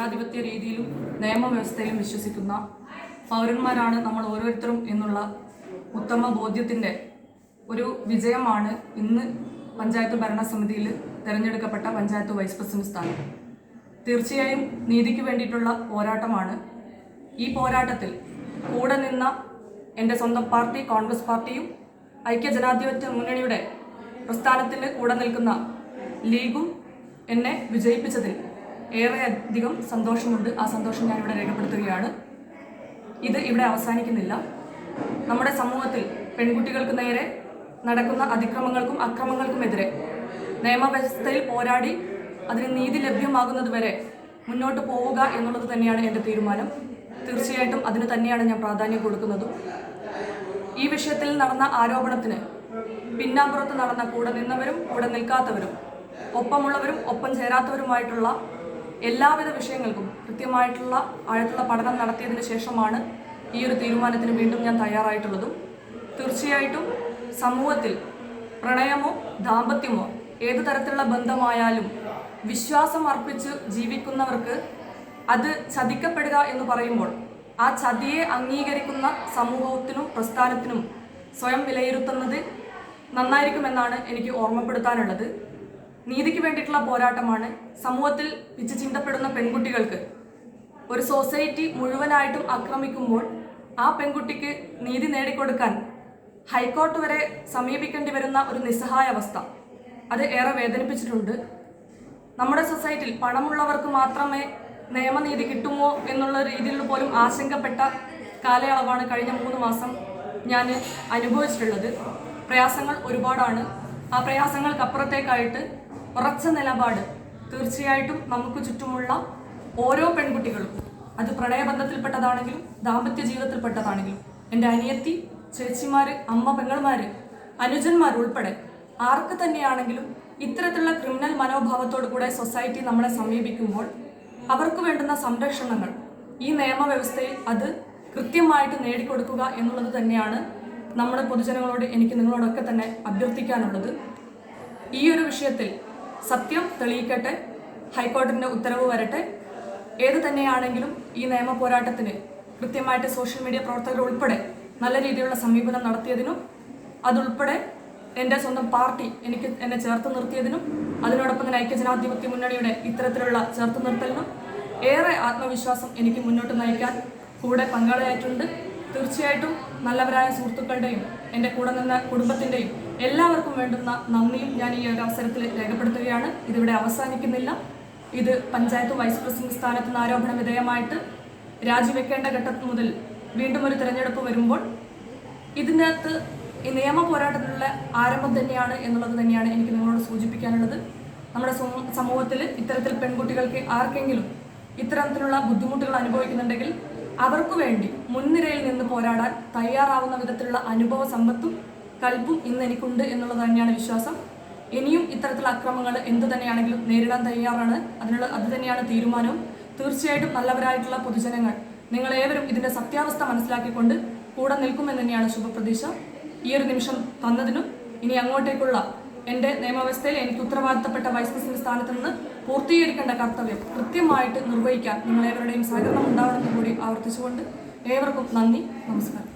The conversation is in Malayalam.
ജനാധിപത്യ രീതിയിലും നിയമവ്യവസ്ഥയിലും വിശ്വസിക്കുന്ന പൗരന്മാരാണ് നമ്മൾ ഓരോരുത്തരും എന്നുള്ള ഉത്തമ ബോധ്യത്തിൻ്റെ ഒരു വിജയമാണ് ഇന്ന് പഞ്ചായത്ത് ഭരണസമിതിയിൽ തിരഞ്ഞെടുക്കപ്പെട്ട പഞ്ചായത്ത് വൈസ് പ്രസിഡന്റ് സ്ഥാനം. തീർച്ചയായും നീതിക്ക് വേണ്ടിയിട്ടുള്ള പോരാട്ടമാണ്. ഈ പോരാട്ടത്തിൽ കൂടെ നിന്ന എൻ്റെ സ്വന്തം പാർട്ടി കോൺഗ്രസ് പാർട്ടിയും ഐക്യജനാധിപത്യ മുന്നണിയുടെ പ്രസ്ഥാനത്തിന് കൂടെ നിൽക്കുന്ന ലീഗും എന്നെ വിജയിപ്പിച്ചതിൽ ഏറെയധികം സന്തോഷമുണ്ട്. ആ സന്തോഷം ഞാനിവിടെ രേഖപ്പെടുത്തുകയാണ്. ഇത് ഇവിടെ അവസാനിക്കുന്നില്ല. നമ്മുടെ സമൂഹത്തിൽ പെൺകുട്ടികൾക്ക് നേരെ നടക്കുന്ന അതിക്രമങ്ങൾക്കും അക്രമങ്ങൾക്കുമെതിരെ നിയമവ്യവസ്ഥയിൽ പോരാടി അതിന് നീതി ലഭ്യമാകുന്നത് വരെ മുന്നോട്ട് പോവുക എന്നുള്ളത് തന്നെയാണ് എൻ്റെ തീരുമാനം. തീർച്ചയായിട്ടും അതിന് തന്നെയാണ് ഞാൻ പ്രാധാന്യം കൊടുക്കുന്നതും. ഈ വിഷയത്തിൽ നടന്ന ആരോപണത്തിന് പിന്നാമ്പുറത്ത് നടന്ന കൂടെ നിന്നവരും കൂടെ നിൽക്കാത്തവരും ഒപ്പമുള്ളവരും ഒപ്പം ചേരാത്തവരുമായിട്ടുള്ള എല്ലാവിധ വിഷയങ്ങൾക്കും കൃത്യമായിട്ടുള്ള ആഴത്തുള്ള പഠനം നടത്തിയതിന് ശേഷമാണ് ഈ ഒരു തീരുമാനത്തിന് വീണ്ടും ഞാൻ തയ്യാറായിട്ടുള്ളതും. തീർച്ചയായിട്ടും സമൂഹത്തിൽ പ്രണയമോ ദാമ്പത്യമോ ഏതു തരത്തിലുള്ള ബന്ധമായാലും വിശ്വാസം അർപ്പിച്ച് ജീവിക്കുന്നവർക്ക് അത് ചതിക്കപ്പെടുക എന്ന് പറയുമ്പോൾ ആ ചതിയെ അംഗീകരിക്കുന്ന സമൂഹത്തിനും പ്രസ്ഥാനത്തിനും സ്വയം വിലയിരുത്തുന്നത് നന്നായിരിക്കുമെന്നാണ് എനിക്ക് ഓർമ്മപ്പെടുത്താനുള്ളത്. നീതിക്ക് വേണ്ടിയിട്ടുള്ള പോരാട്ടമാണ്. സമൂഹത്തിൽ പിച്ചു ചീന്തപ്പെടുന്ന പെൺകുട്ടികൾക്ക് ഒരു സൊസൈറ്റി മുഴുവനായിട്ടും ആക്രമിക്കുമ്പോൾ ആ പെൺകുട്ടിക്ക് നീതി നേടിക്കൊടുക്കാൻ ഹൈക്കോർട്ട് വരെ സമീപിക്കേണ്ടി വരുന്ന ഒരു നിസ്സഹായ അവസ്ഥ അത് ഏറെ വേദനിപ്പിച്ചിട്ടുണ്ട്. നമ്മുടെ സൊസൈറ്റിയിൽ പണമുള്ളവർക്ക് മാത്രമേ നിയമനീതി കിട്ടുമോ എന്നുള്ള രീതിയിൽ പോലും ആശങ്കപ്പെട്ട കാലയളവാണ് കഴിഞ്ഞ 3 മാസം ഞാൻ അനുഭവിച്ചിട്ടുള്ളത്. പ്രയാസങ്ങൾ ഒരുപാടാണ്. ആ പ്രയാസങ്ങൾക്കപ്പുറത്തേക്കായിട്ട് ഉറച്ച നിലപാട് തീർച്ചയായിട്ടും നമുക്ക് ചുറ്റുമുള്ള ഓരോ പെൺകുട്ടികളും, അത് പ്രണയബന്ധത്തിൽപ്പെട്ടതാണെങ്കിലും ദാമ്പത്യ ജീവിതത്തിൽപ്പെട്ടതാണെങ്കിലും, എൻ്റെ അനിയത്തി, ചേച്ചിമാർ, അമ്മ, പെങ്ങൾമാർ, അനുജന്മാർ ഉൾപ്പെടെ ആർക്ക് തന്നെയാണെങ്കിലും ഇത്തരത്തിലുള്ള ക്രിമിനൽ മനോഭാവത്തോടു കൂടെ സൊസൈറ്റി നമ്മളെ സമീപിക്കുമ്പോൾ അവർക്ക് വേണ്ടുന്ന സംരക്ഷണങ്ങൾ ഈ നിയമവ്യവസ്ഥയിൽ അത് കൃത്യമായിട്ട് നേടിക്കൊടുക്കുക എന്നുള്ളത് തന്നെയാണ് നമ്മുടെ പൊതുജനങ്ങളോട് എനിക്ക് നിങ്ങളോടൊക്കെ തന്നെ അഭ്യർത്ഥിക്കാനുള്ളത്. ഈ ഒരു വിഷയത്തിൽ സത്യം തെളിയിക്കട്ടെ, ഹൈക്കോടതിൻ്റെ ഉത്തരവ് വരട്ടെ. ഏത് തന്നെയാണെങ്കിലും ഈ നിയമ പോരാട്ടത്തിന് കൃത്യമായിട്ട് സോഷ്യൽ മീഡിയ പ്രവർത്തകർ ഉൾപ്പെടെ നല്ല രീതിയിലുള്ള സമീപനം നടത്തിയതിനും അതുൾപ്പെടെ എൻ്റെ സ്വന്തം പാർട്ടി എന്നെ ചേർത്ത് നിർത്തിയതിനും അതിനോടൊപ്പം തന്നെ ഐക്യജനാധിപത്യ മുന്നണിയുടെ ഇത്തരത്തിലുള്ള ചേർത്ത് നിർത്തലിനും ഏറെ ആത്മവിശ്വാസം എനിക്ക് മുന്നോട്ട് നയിക്കാൻ കൂടെ പങ്കാളിയായിട്ടുണ്ട്. തീർച്ചയായിട്ടും നല്ലവരായ സുഹൃത്തുക്കളുടെയും എൻ്റെ കൂടെ നിന്ന കുടുംബത്തിൻ്റെയും എല്ലാവർക്കും വേണ്ടുന്ന നന്ദിയും ഞാൻ ഈ ഒരു അവസരത്തിൽ രേഖപ്പെടുത്തുകയാണ്. ഇതിവിടെ അവസാനിക്കുന്നില്ല. ഇത് പഞ്ചായത്ത് വൈസ് പ്രസിഡന്റ് സ്ഥാനത്ത് നിന്ന് ആരോപണ വിധേയമായിട്ട് രാജിവെക്കേണ്ട ഘട്ടം മുതൽ വീണ്ടും ഒരു തിരഞ്ഞെടുപ്പ് വരുമ്പോൾ ഇതിനകത്ത് ഈ നിയമ പോരാട്ടത്തിലുള്ള ആരംഭം തന്നെയാണ് എന്നുള്ളത് തന്നെയാണ് എനിക്ക് നിങ്ങളോട് സൂചിപ്പിക്കാനുള്ളത്. നമ്മുടെ സമൂഹത്തിൽ ഇത്തരത്തിൽ പെൺകുട്ടികൾക്ക് ആർക്കെങ്കിലും ഇത്തരത്തിലുള്ള ബുദ്ധിമുട്ടുകൾ അനുഭവിക്കുന്നുണ്ടെങ്കിൽ അവർക്ക് വേണ്ടി മുൻനിരയിൽ നിന്ന് പോരാടാൻ തയ്യാറാവുന്ന വിധത്തിലുള്ള അനുഭവ സമ്പത്തും കൽപ്പും ഇന്ന് എനിക്കുണ്ട് എന്നുള്ളത് തന്നെയാണ് വിശ്വാസം. ഇനിയും ഇത്തരത്തിലുള്ള അക്രമങ്ങൾ എന്തു തന്നെയാണെങ്കിലും നേരിടാൻ തയ്യാറാണ്. അത് തന്നെയാണ് തീരുമാനവും. തീർച്ചയായിട്ടും നല്ലവരായിട്ടുള്ള പൊതുജനങ്ങൾ നിങ്ങളേവരും ഇതിൻ്റെ സത്യാവസ്ഥ മനസ്സിലാക്കിക്കൊണ്ട് കൂടെ നിൽക്കുമെന്ന് തന്നെയാണ് ശുഭപ്രതീക്ഷ. ഈ ഒരു നിമിഷം തന്നതിനും ഇനി അങ്ങോട്ടേക്കുള്ള എൻ്റെ നിയമവ്യവസ്ഥയിൽ എനിക്ക് ഉത്തരവാദിത്തപ്പെട്ട വൈസ് പ്രസിഡന്റ് സ്ഥാനത്ത് നിന്ന് പൂർത്തീകരിക്കേണ്ട കർത്തവ്യം കൃത്യമായിട്ട് നിർവഹിക്കാൻ നിങ്ങളേവരുടെയും സഹകരണം ഉണ്ടാവണമെന്ന് കൂടി ആവർത്തിച്ചുകൊണ്ട് ഏവർക്കും നന്ദി, നമസ്കാരം.